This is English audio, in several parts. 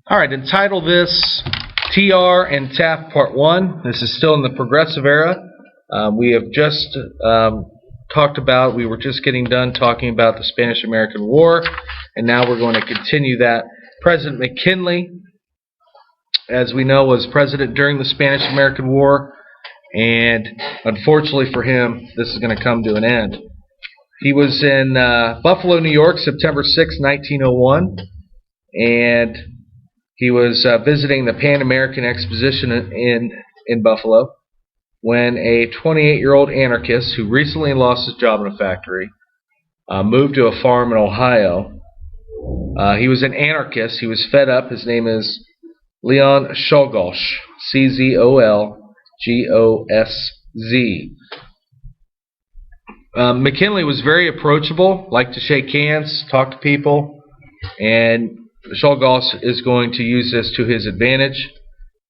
All right, entitle this TR and Taft Part 1. This is still in the progressive era. We have just we were just getting done talking about the Spanish-American War, and now we're going to continue that. President McKinley, as we know, was president during the Spanish-American War, and unfortunately for him, this is going to come to an end. He was in Buffalo, New York, September 6, 1901, and he was visiting the Pan American Exposition in Buffalo when a 28-year-old anarchist who recently lost his job in a factory moved to a farm in Ohio. He was an anarchist. He was fed up. His name is Leon Czolgosz, C-Z-O-L-G-O-S-Z. McKinley was very approachable, liked to shake hands, talk to people, and Czolgosz is going to use this to his advantage,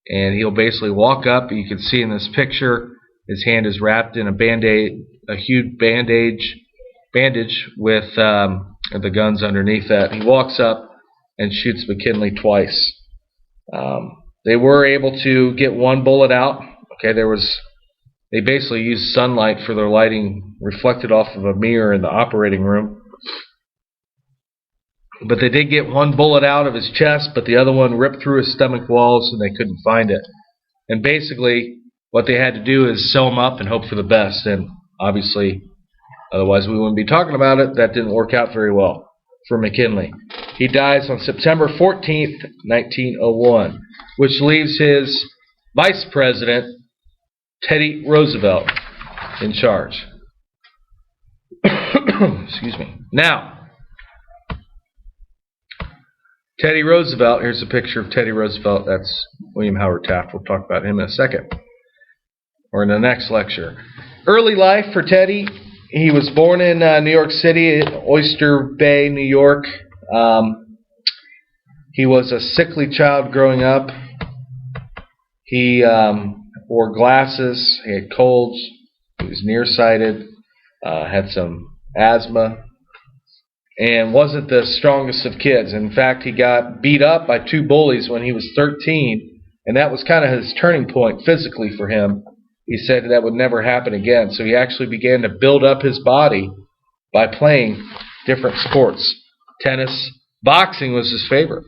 and he'll basically walk up. You can see in this picture, his hand is wrapped in a huge bandage with the guns underneath that. He walks up and shoots McKinley twice. They were able to get one bullet out. Okay, they basically used sunlight for their lighting, reflected off of a mirror in the operating room. But they did get one bullet out of his chest, but the other one ripped through his stomach walls, and they couldn't find it. And basically, what they had to do is sew him up and hope for the best. And obviously, otherwise we wouldn't be talking about it. That didn't work out very well for McKinley. He dies on September 14th, 1901, which leaves his vice president, Teddy Roosevelt, in charge. Excuse me. Now, Teddy Roosevelt, here's a picture of Teddy Roosevelt. That's William Howard Taft. We'll talk about him in a second, or in the next lecture. Early life for Teddy. He was born in New York City, Oyster Bay, New York. He was a sickly child growing up. He wore glasses. He had colds. He was nearsighted. Had some asthma. And wasn't the strongest of kids. In fact, he got beat up by two bullies when he was 13, and that was kind of his turning point physically for him. He said that would never happen again. So he actually began to build up his body by playing different sports. Tennis, boxing was his favorite.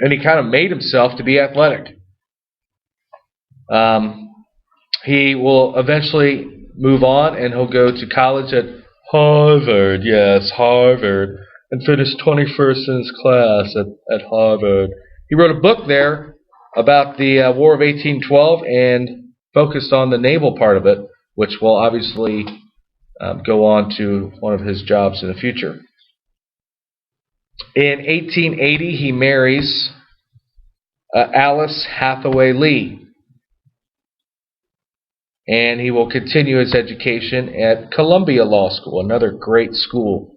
And he kind of made himself to be athletic. He will eventually move on, and he'll go to college at Harvard, yes, Harvard, and finished 21st in his class at Harvard. He wrote a book there about the War of 1812 and focused on the naval part of it, which will obviously go on to one of his jobs in the future. In 1880, he marries Alice Hathaway Lee. And he will continue his education at Columbia Law School, another great school.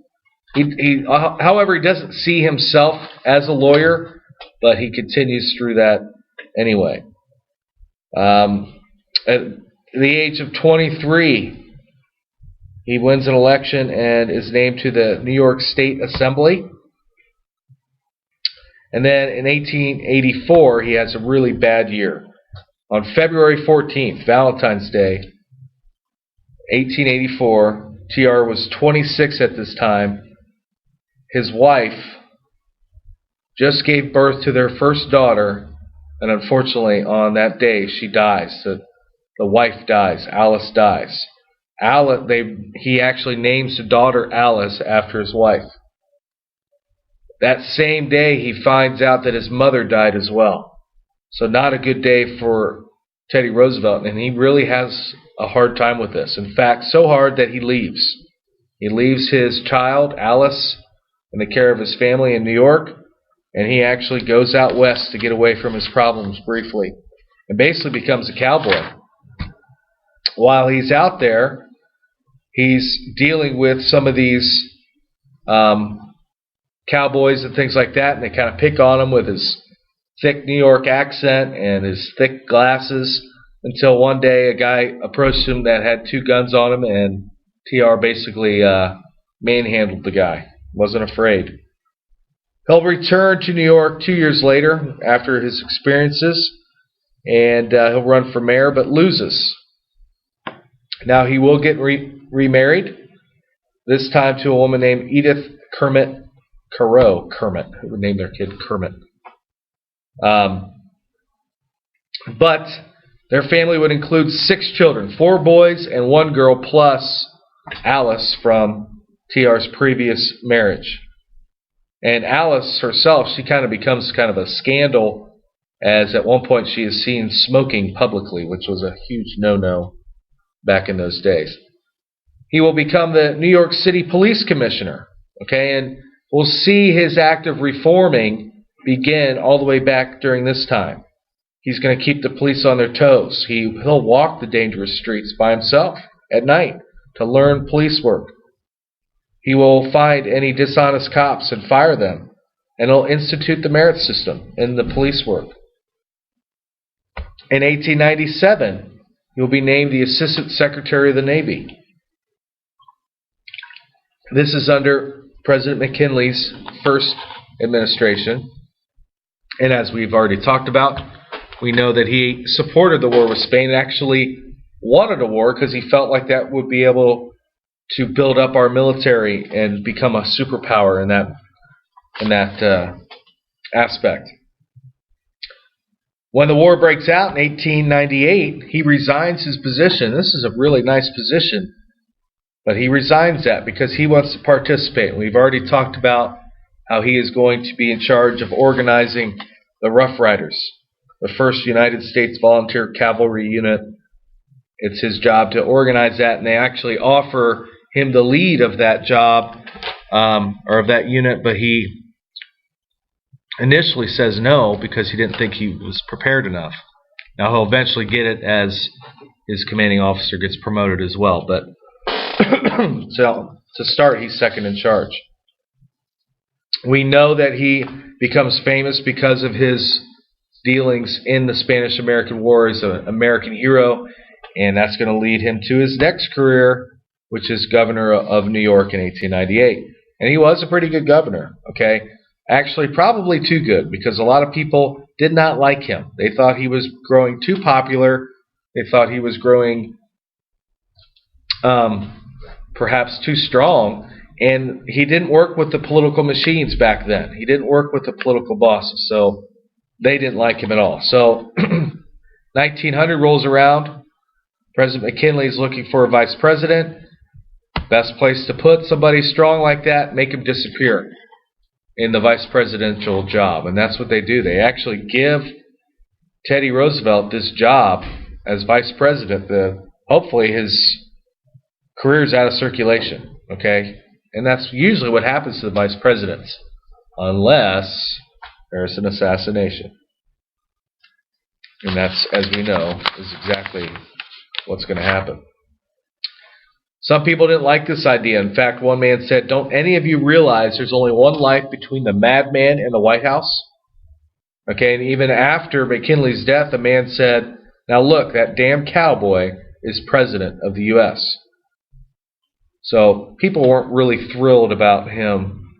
However, he doesn't see himself as a lawyer, but he continues through that anyway. At the age of 23, he wins an election and is named to the New York State Assembly. And then in 1884, he has a really bad year. On February 14th, Valentine's Day, 1884, TR was 26 at this time. His wife just gave birth to their first daughter, and unfortunately on that day she dies. The wife dies. Alice dies. He actually names the daughter Alice after his wife. That same day he finds out that his mother died as well. So not a good day for Teddy Roosevelt, and he really has a hard time with this. In fact, so hard that he leaves. He leaves his child, Alice, in the care of his family in New York, and he actually goes out west to get away from his problems briefly, and basically becomes a cowboy. While he's out there, he's dealing with some of these cowboys and things like that, and they kind of pick on him with his thick New York accent and his thick glasses, until one day a guy approached him that had two guns on him, and TR basically manhandled the guy. Wasn't afraid. He'll return to New York 2 years later after his experiences, and he'll run for mayor, but loses. Now he will get remarried, this time to a woman named Edith Kermit, who would name their kid Kermit. But their family would include 6 children, 4 boys and 1 girl, plus Alice from TR's previous marriage. And Alice herself, she kind of becomes kind of a scandal, as at one point she is seen smoking publicly, which was a huge no-no back in those days. He will become the New York City Police Commissioner, okay, and we'll see his act of reforming begin all the way back during this time. He's going to keep the police on their toes. He'll walk the dangerous streets by himself at night to learn police work. He will find any dishonest cops and fire them, and he'll institute the merit system in the police work. In 1897, he will be named the Assistant Secretary of the Navy. This is under President McKinley's first administration. And as we've already talked about, we know that he supported the war with Spain, actually wanted a war because he felt like that would be able to build up our military and become a superpower in that aspect. When the war breaks out in 1898, he resigns his position. This is a really nice position, but he resigns that because he wants to participate. We've already talked about how he is going to be in charge of organizing the Rough Riders, the 1st United States Volunteer Cavalry Unit. It's his job to organize that, and they actually offer him the lead of that job, or of that unit, but he initially says no because he didn't think he was prepared enough. Now he'll eventually get it as his commanding officer gets promoted as well, but so to start, he's second in charge. We know that he becomes famous because of his dealings in the Spanish-American War as an American hero, and that's going to lead him to his next career, which is governor of New York in 1898. And he was a pretty good governor, okay? Actually, probably too good, because a lot of people did not like him. They thought he was growing too popular. They thought he was growing perhaps too strong. And he didn't work with the political machines back then. He didn't work with the political bosses, so they didn't like him at all. So 1900 rolls around. President McKinley is looking for a vice president. Best place to put somebody strong like that, make him disappear in the vice presidential job. And that's what they do. They actually give Teddy Roosevelt this job as vice president. Hopefully his career's out of circulation, okay? And that's usually what happens to the vice presidents, unless there's an assassination. And that's, as we know, is exactly what's going to happen. Some people didn't like this idea. In fact, one man said, "Don't any of you realize there's only one life between the madman and the White House?" Okay, and even after McKinley's death, a man said, "Now look, that damn cowboy is president of the U.S." So people weren't really thrilled about him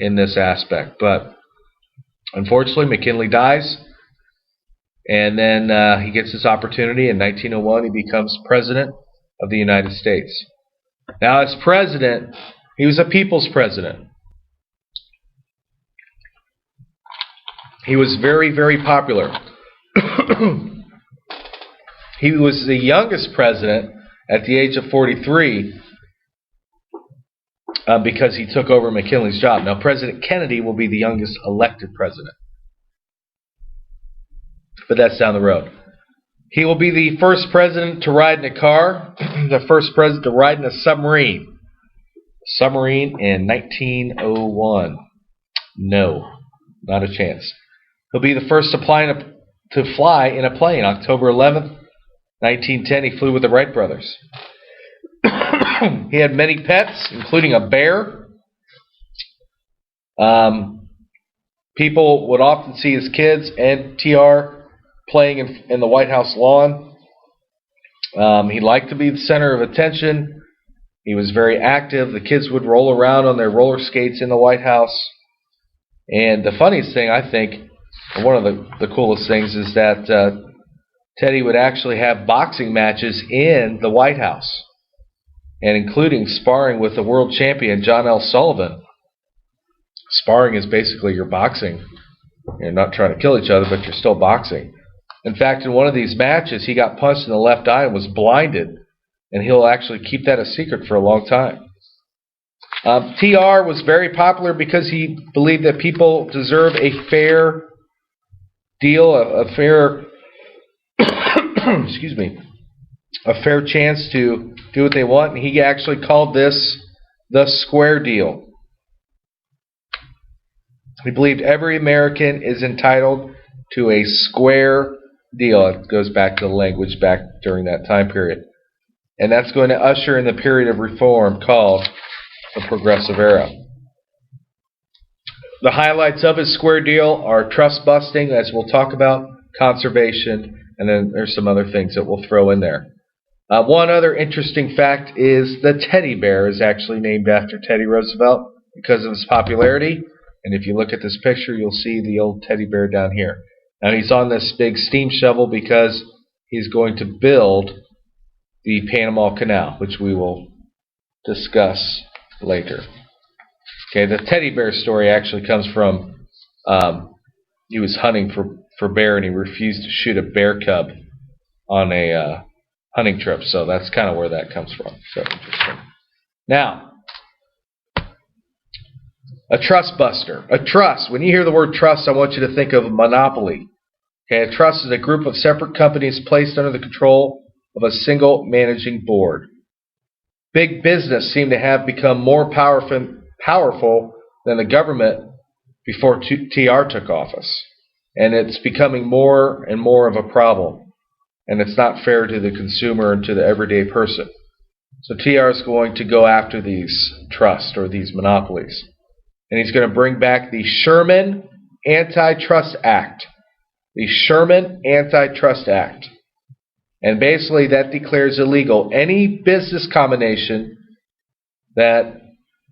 in this aspect. But unfortunately, McKinley dies, and then he gets his opportunity. In 1901, he becomes president of the United States. Now, as president, he was a people's president. He was very, very popular. He was the youngest president at the age of 43 because he took over McKinley's job. Now, President Kennedy will be the youngest elected president. But that's down the road. He will be the first president to ride in a car, the first president to ride in a submarine. Submarine in 1901. No, not a chance. He'll be the first to fly in a plane. October 11th, 1910, he flew with the Wright brothers. He had many pets, including a bear. People would often see his kids and TR playing in the White House lawn. He liked to be the center of attention. He was very active. The kids would roll around on their roller skates in the White House. And the funniest thing, I think, one of the coolest things, is that Teddy would actually have boxing matches in the White House, and including sparring with the world champion John L. Sullivan. Sparring is basically your boxing. You're not trying to kill each other, but you're still boxing. In fact, in one of these matches, he got punched in the left eye and was blinded, and he'll actually keep that a secret for a long time. TR was very popular because he believed that people deserve a fair deal, a fair excuse me, a fair chance to do what they want, and he actually called this the square deal. He believed every American is entitled to a square deal. It goes back to the language back during that time period. And that's going to usher in the period of reform called the Progressive Era. The highlights of his square deal are trust busting, as we'll talk about, conservation, and then there's some other things that we'll throw in there. One other interesting fact is the teddy bear is actually named after Teddy Roosevelt because of his popularity. And if you look at this picture, you'll see the old teddy bear down here. Now he's on this big steam shovel because he's going to build the Panama Canal, which we will discuss later. Okay, the teddy bear story actually comes from he was hunting for bear, and he refused to shoot a bear cub on a hunting trip. So that's kind of where that comes from. So interesting. Now, a trust buster. A trust. When you hear the word trust, I want you to think of a monopoly. Okay, a trust is a group of separate companies placed under the control of a single managing board. Big business seemed to have become more powerful than the government before TR took office. And it's becoming more and more of a problem. And it's not fair to the consumer and to the everyday person. So TR is going to go after these trusts or these monopolies. And he's going to bring back the Sherman Antitrust Act. The Sherman Antitrust Act. And basically that declares illegal any business combination that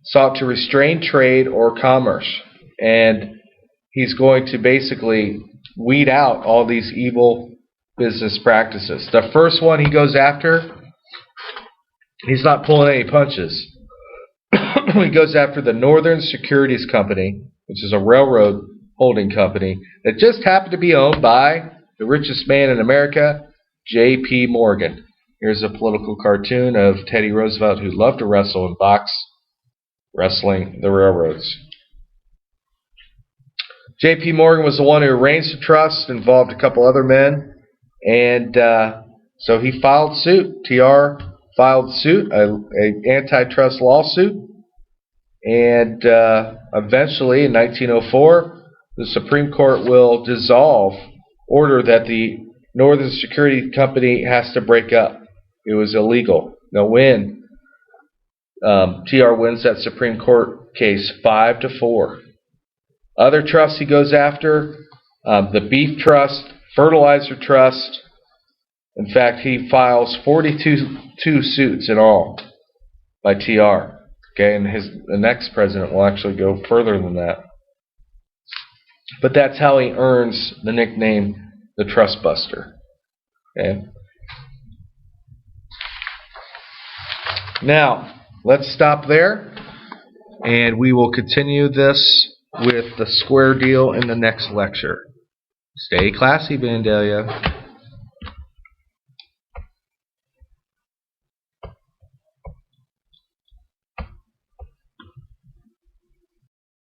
sought to restrain trade or commerce. And he's going to basically weed out all these evil business practices. The first one he goes after, he's not pulling any punches. He goes after the Northern Securities Company, which is a railroad holding company that just happened to be owned by the richest man in America, J.P. Morgan. Here's a political cartoon of Teddy Roosevelt, who loved to wrestle and box, wrestling the railroads. J.P. Morgan was the one who arranged the trust, involved a couple other men, and so he filed suit. TR filed suit, an antitrust lawsuit, and eventually in 1904, the Supreme Court will order that the Northern Security Company has to break up. It was illegal. They'll win. TR wins that Supreme Court case 5-4. Other trusts he goes after, the Beef Trust, Fertilizer Trust. In fact, he files 42 suits in all by TR. Okay, and the next president will actually go further than that. But that's how he earns the nickname the Trust Buster. Okay. Now, let's stop there, and we will continue this with the square deal in the next lecture. Stay classy, Vandalia.